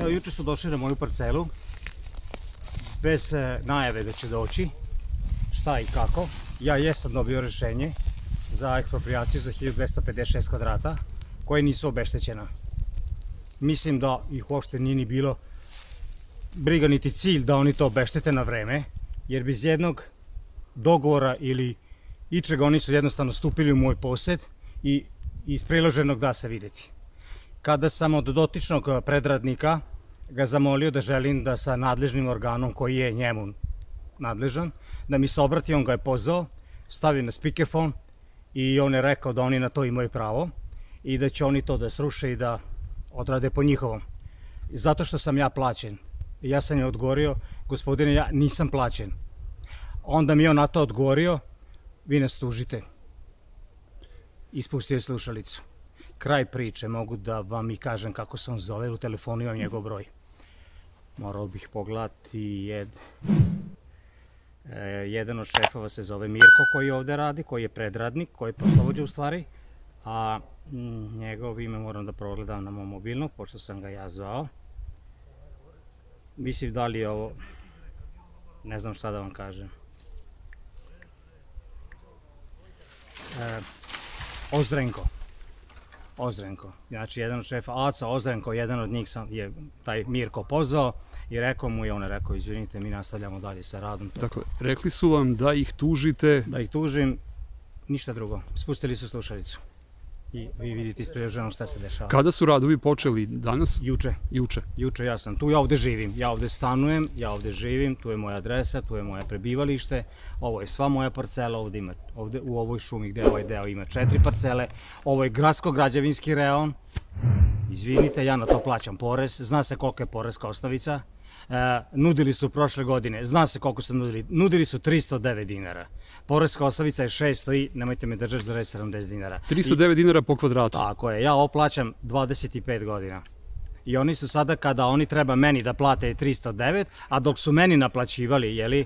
Evo, juče su došli na moju parcelu, bez najave da će doći, šta i kako. Ja jesam dobio rešenje za eksproprijaciju za 1256 kvadrata, koje nisu obeštećena. Mislim da ih uopšte nije ni bilo briga niti cilj da oni to obeštete na vreme, jer bez jednog dogovora ili ičega oni su jednostavno stupili u moj posed i iz priloženog da se videti. Kada sam od dotičnog predradnika ga zamolio da želim da sa nadležnim organom koji je njemu nadležan, da mi se obrati, on ga je pozvao, stavio na speakerphone i on je rekao da oni na to imaju pravo i da će oni to da sruše i da odrade po njihovom. Zato što sam ja plaćen. Ja sam je odgovorio, gospodine, ja nisam plaćen. Onda mi je on na to odgovorio, vi nas tužite. Ispustio je slušalicu. Kraj priče, mogu da vam i kažem kako se on zove, u telefonu imam njegov broj. Morao bih pogledati, jedan od šefova se zove Mirko koji ovde radi, koji je predradnik, koji je poslovođa u stvari, a njegov ime moram da progledam na mom mobilnom, pošto sam ga ja zvao. Mislim da li je ovo, ne znam šta da vam kažem. Ozrenko, znači jedan od šefa Aca, Ozrenko, jedan od njih je taj Mirko pozvao i rekao mu i on je rekao, izvinite, mi nastavljamo dalje sa radom. Dakle, rekli su vam da ih tužite? Da ih tužim, ništa drugo, spustili su slušalicu i vi vidite iz priloženog šta se dešava. Kada su radovi počeli? Danas? Juče. Juče ja sam tu, ja ovde živim, ja ovde stanujem, ja ovde živim, tu je moja adresa, tu je moje prebivalište, ovo je sva moja parcela, ovde u ovoj šumi gde ovaj deo ima 4 parcele, ovo je gradsko-građevinski reon, izvinite, ja na to plaćam porez, zna se kolika je poreska osnovica, nudili su prošle godine, zna se koliko su nudili su 309 dinara. Poreska osnovica je 600 i, nemojte me držati za reč, 70 dinara. 309 dinara po kvadratu? Tako je, ja ovo plaćam 25 godina. I oni su sada, kada oni treba meni da plate 309, a dok su meni naplaćivali, jeli,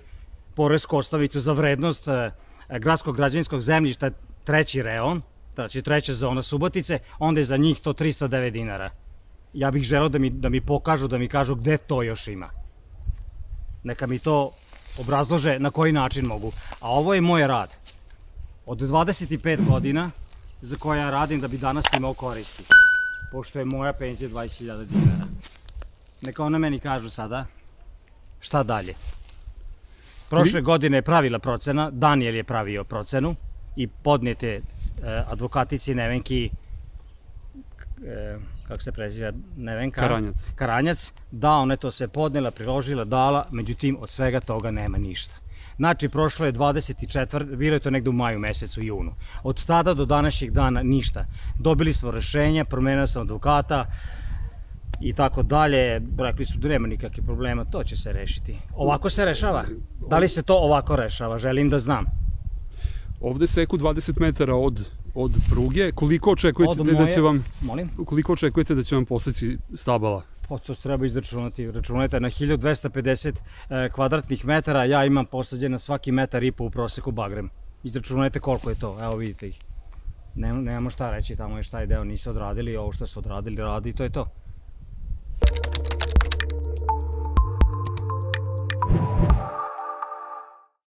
poresku osnovicu za vrednost gradskog građevinskog zemljišta, treći reon, znači treća zona Subotice, onda je za njih to 309 dinara. Ja bih želeo da mi pokažu, da mi kažu gde to još ima. Neka mi to obrazlože na koji način mogu. A ovo je moj rad. Od 25 godina za koje ja radim da bi danas imao koristi. Pošto je moja penzija 20.000 dinara. Neka ona meni kažu sada šta dalje. Prošle godine je pravila procena, Daniel je pravio procenu i podnijete advokatici Nevenki, kako se preziva, Nevenka? Karanjac. Da, ona je to sve podnela, priložila, dala, međutim od svega toga nema ništa. Znači, prošlo je 24, bilo je to negde u maju mesecu, junu. Od tada do današnjeg dana ništa. Dobili smo rešenja, promenila sam advokata i tako dalje. Rekli su da nema nikakvih problema, to će se rešiti. Ovako se rešava? Da li se to ovako rešava? Želim da znam. Ovde seku 20 metara od pruge. Koliko očekujete da će vam poseći stabala? Pa to treba izračunati. Računajte, na 1250 kvadratnih metara ja imam posađen na svaki metar i po u proseku bagrem. Izračunajte koliko je to, evo vidite ih. Nemamo šta reći, tamo je šta je deo nisu odradili, ovo što su odradili radi i to je to.